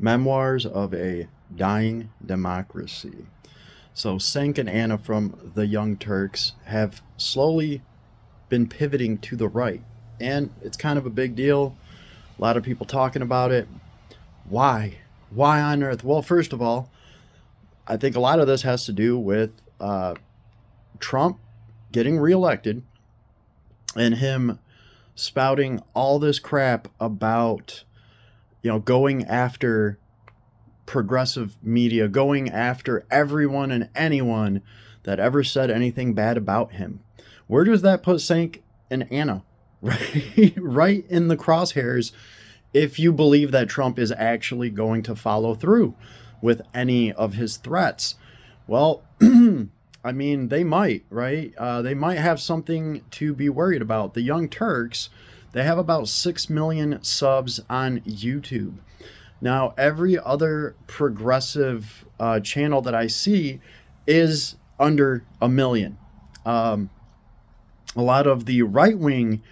Memoirs of a Dying Democracy. So Cenk and Anna from the Young Turks have slowly been pivoting to the right. And it's kind of a big deal. A lot of people talking about it. Why? Why on earth? Well, first of all, I think a lot of this has to do with Trump getting reelected and him spouting all this crap about, going after progressive media, going after everyone and anyone that ever said anything bad about him. Where does that put Cenk and Anna? Right, right in the crosshairs if you believe that Trump is actually going to follow through with any of his threats. Well, I mean, they might, right? They might have something to be worried about. The Young Turks, they have about 6 million subs on YouTube. Now, every other progressive channel that I see is under a million. A lot of the right-wing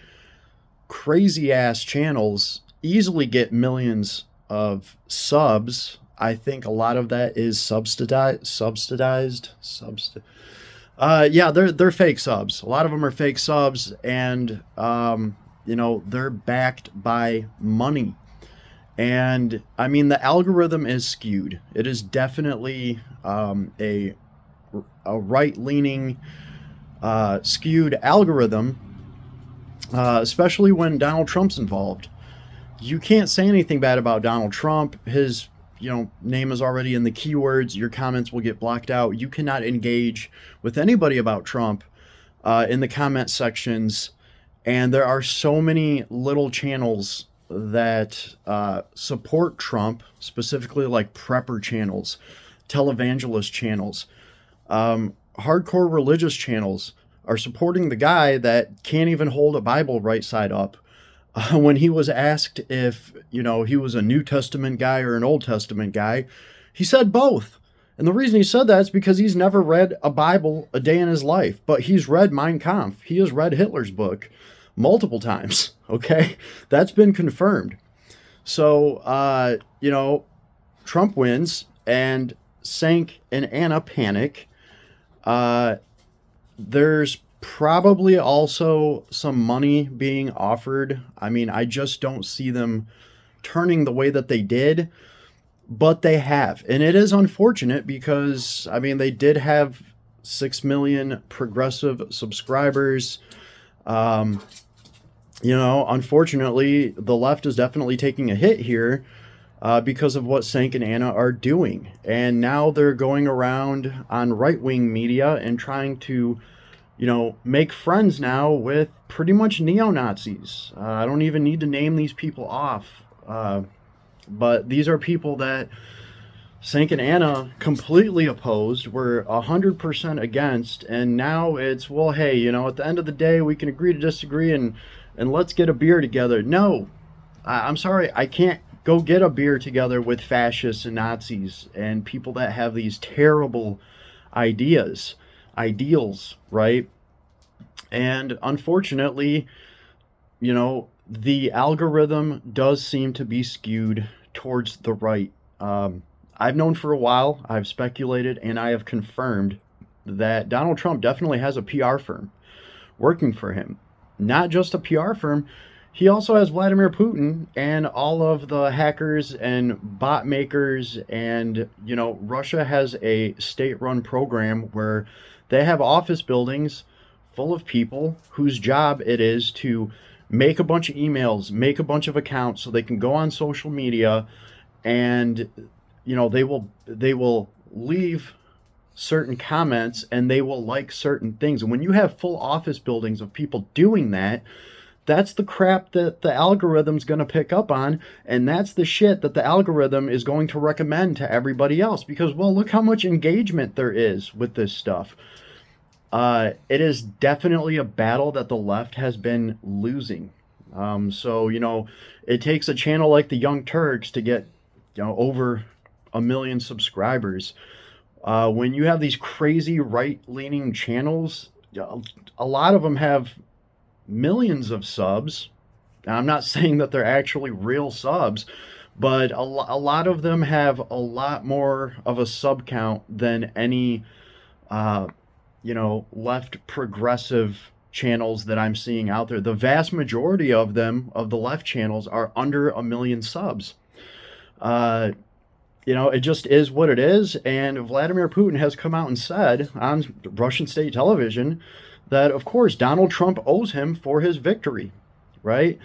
crazy ass channels easily get millions of subs. I think a lot of that is yeah, they're fake subs. A lot of them are fake subs, and they're backed by money. And I mean, the algorithm is skewed. It is definitely a right-leaning skewed algorithm, especially when Donald Trump's involved. You can't say anything bad about Donald Trump. His name is already in the keywords. Your comments will get blocked out. You cannot engage with anybody about Trump in the comment sections. And there are so many little channels that support Trump, specifically like prepper channels, televangelist channels, hardcore religious channels are supporting the guy that can't even hold a Bible right side up. When he was asked if, he was a New Testament guy or an Old Testament guy, he said both. And the reason he said that is because he's never read a Bible a day in his life, but he's read Mein Kampf. He has read Hitler's book multiple times. Okay. That's been confirmed. So, Trump wins and Cenk and Anna panic. There's probably also some money being offered. I mean, I just don't see them turning the way that they did, but they have. And it is unfortunate because, I mean, they did have 6 million progressive subscribers. Unfortunately, the left is definitely taking a hit here because of what Cenk and Anna are doing. And now they're going around on right-wing media and trying to make friends now with pretty much neo-Nazis. I don't even need to name these people off. But these are people that Cenk and Anna completely opposed, were 100% against, and now it's, well, hey, at the end of the day, we can agree to disagree and let's get a beer together. No, I'm sorry, I can't go get a beer together with fascists and Nazis and people that have these terrible ideals, right? And unfortunately, the algorithm does seem to be skewed towards the right. I've known for a while, I've speculated, and I have confirmed that Donald Trump definitely has a PR firm working for him. Not just a PR firm, he also has Vladimir Putin and all of the hackers and bot makers, and Russia has a state-run program where they have office buildings full of people whose job it is to make a bunch of emails, make a bunch of accounts so they can go on social media, and they will leave certain comments and they will like certain things. And when you have full office buildings of people doing that, that's the crap that the algorithm's going to pick up on, and that's the shit that the algorithm is going to recommend to everybody else because, well, look how much engagement there is with this stuff. It is definitely a battle that the left has been losing. So it takes a channel like the Young Turks to get over 1 million subscribers. When you have these crazy right-leaning channels, a lot of them have millions of subs. Now, I'm not saying that they're actually real subs, but a lot of them have a lot more of a sub count than any uh, left progressive channels that I'm seeing out there. The vast majority of them, of the left channels, are under 1 million subs. Uh, it just is what it is. And Vladimir Putin has come out and said on Russian state television that, of course, Donald Trump owes him for his victory, right?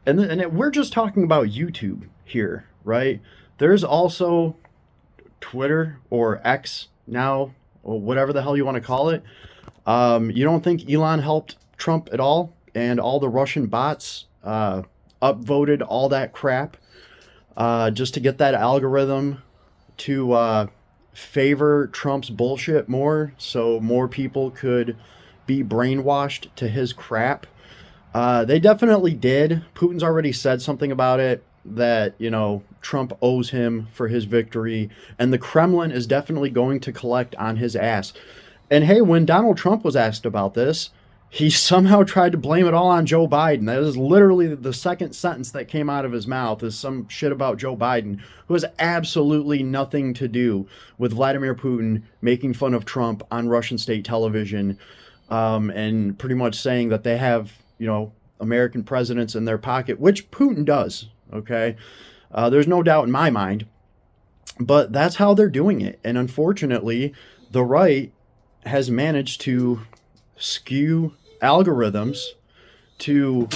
We're just talking about YouTube here, right? There's also Twitter or X now, or whatever the hell you want to call it. You don't think Elon helped Trump at all? And all the Russian bots upvoted all that crap just to get that algorithm to favor Trump's bullshit more, so more people could be brainwashed to his crap. They definitely did. Putin's already said something about it, that, Trump owes him for his victory, and the Kremlin is definitely going to collect on his ass. And hey, when Donald Trump was asked about this, he somehow tried to blame it all on Joe Biden. That is literally the second sentence that came out of his mouth, is some shit about Joe Biden, who has absolutely nothing to do with Vladimir Putin making fun of Trump on Russian state television, and pretty much saying that they have, American presidents in their pocket, which Putin does, okay? There's no doubt in my mind. But that's how they're doing it. And unfortunately, the right has managed to skew algorithms to,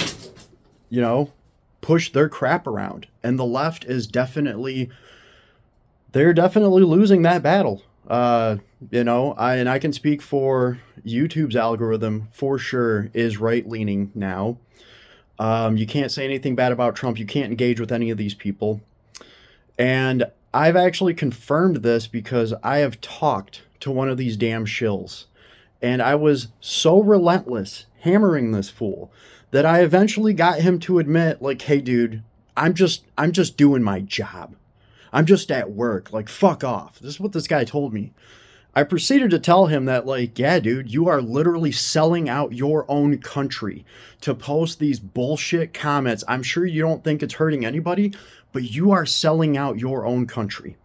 push their crap around. And the left is they're definitely losing that battle. I can speak for YouTube's algorithm for sure is right-leaning now. You can't say anything bad about Trump. You can't engage with any of these people. And I've actually confirmed this because I have talked to one of these damn shills. And I was so relentless hammering this fool that I eventually got him to admit, like, hey, dude, I'm just doing my job. I'm just at work. Like, fuck off. This is what this guy told me. I proceeded to tell him that, like, yeah, dude, you are literally selling out your own country to post these bullshit comments. I'm sure you don't think it's hurting anybody, but you are selling out your own country.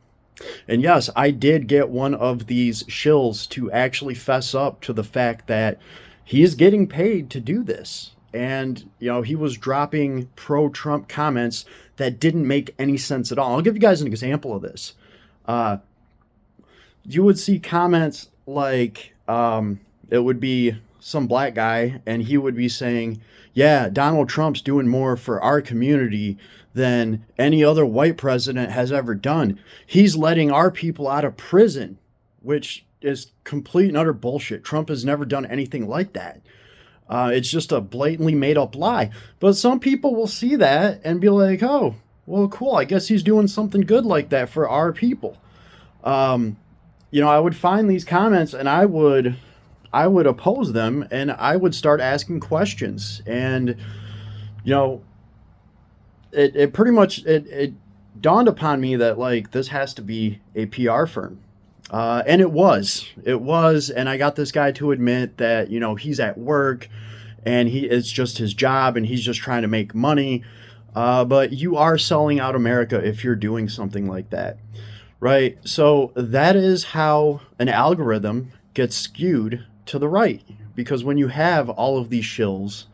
And yes, I did get one of these shills to actually fess up to the fact that he is getting paid to do this. And, he was dropping pro-Trump comments that didn't make any sense at all. I'll give you guys an example of this. You would see comments like, it would be some black guy, and he would be saying, yeah, Donald Trump's doing more for our community than any other white president has ever done. He's letting our people out of prison, which is complete and utter bullshit. Trump has never done anything like that. It's just a blatantly made up lie. But some people will see that and be like, oh, well, cool. I guess he's doing something good like that for our people. I would find these comments and I would oppose them, and I would start asking questions. And, it pretty much, it dawned upon me that, like, this has to be a PR firm. And it was, and I got this guy to admit that, he's at work and it's just his job and he's just trying to make money. But you are selling out America if you're doing something like that, right? So that is how an algorithm gets skewed to the right, because when you have all of these shills,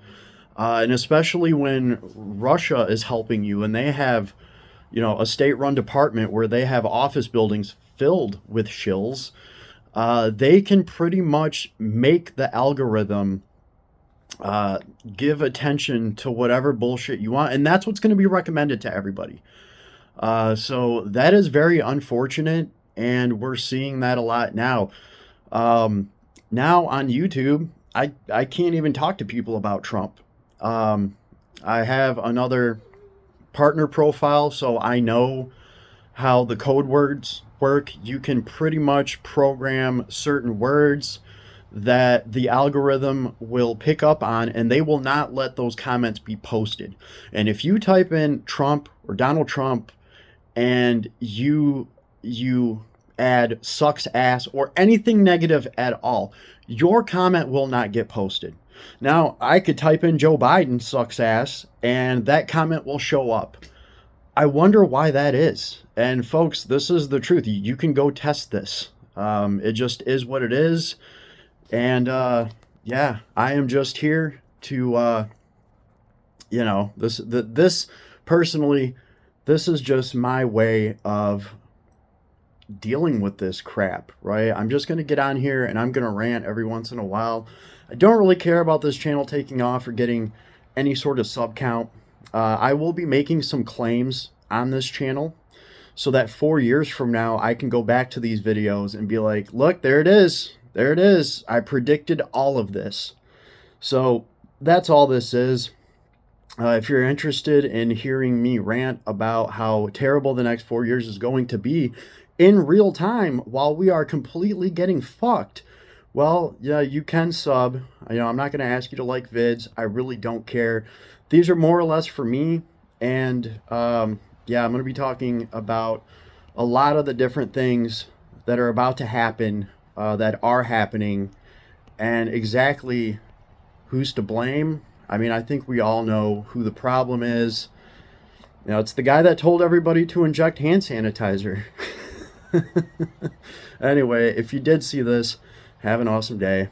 and especially when Russia is helping you and they have, a state-run department where they have office buildings filled with shills, they can pretty much make the algorithm give attention to whatever bullshit you want, and that's what's going to be recommended to everybody. So that is very unfortunate, and we're seeing that a lot now. Now on YouTube, I can't even talk to people about Trump. I have another partner profile, so I know how the code words work. You can pretty much program certain words that the algorithm will pick up on, and they will not let those comments be posted. And if you type in Trump or Donald Trump and you add sucks ass or anything negative at all, your comment will not get posted. Now, I could type in Joe Biden sucks ass and that comment will show up. I wonder why that is. And folks, this is the truth. You can go test this. It just is what it is. And yeah, I am just here to this personally, this is just my way of dealing with this crap, right? I'm just going to get on here and I'm going to rant every once in a while. I don't really care about this channel taking off or getting any sort of sub count. I will be making some claims on this channel so that 4 years from now I can go back to these videos and be like, look, there it is. There it is. I predicted all of this. So that's all this is. If you're interested in hearing me rant about how terrible the next 4 years is going to be in real time while we are completely getting fucked, well, yeah, you can sub. I'm not going to ask you to like vids. I really don't care. These are more or less for me. And yeah, I'm going to be talking about a lot of the different things that are about to happen, that are happening, and exactly who's to blame. I mean, I think we all know who the problem is. It's the guy that told everybody to inject hand sanitizer. Anyway, if you did see this, have an awesome day.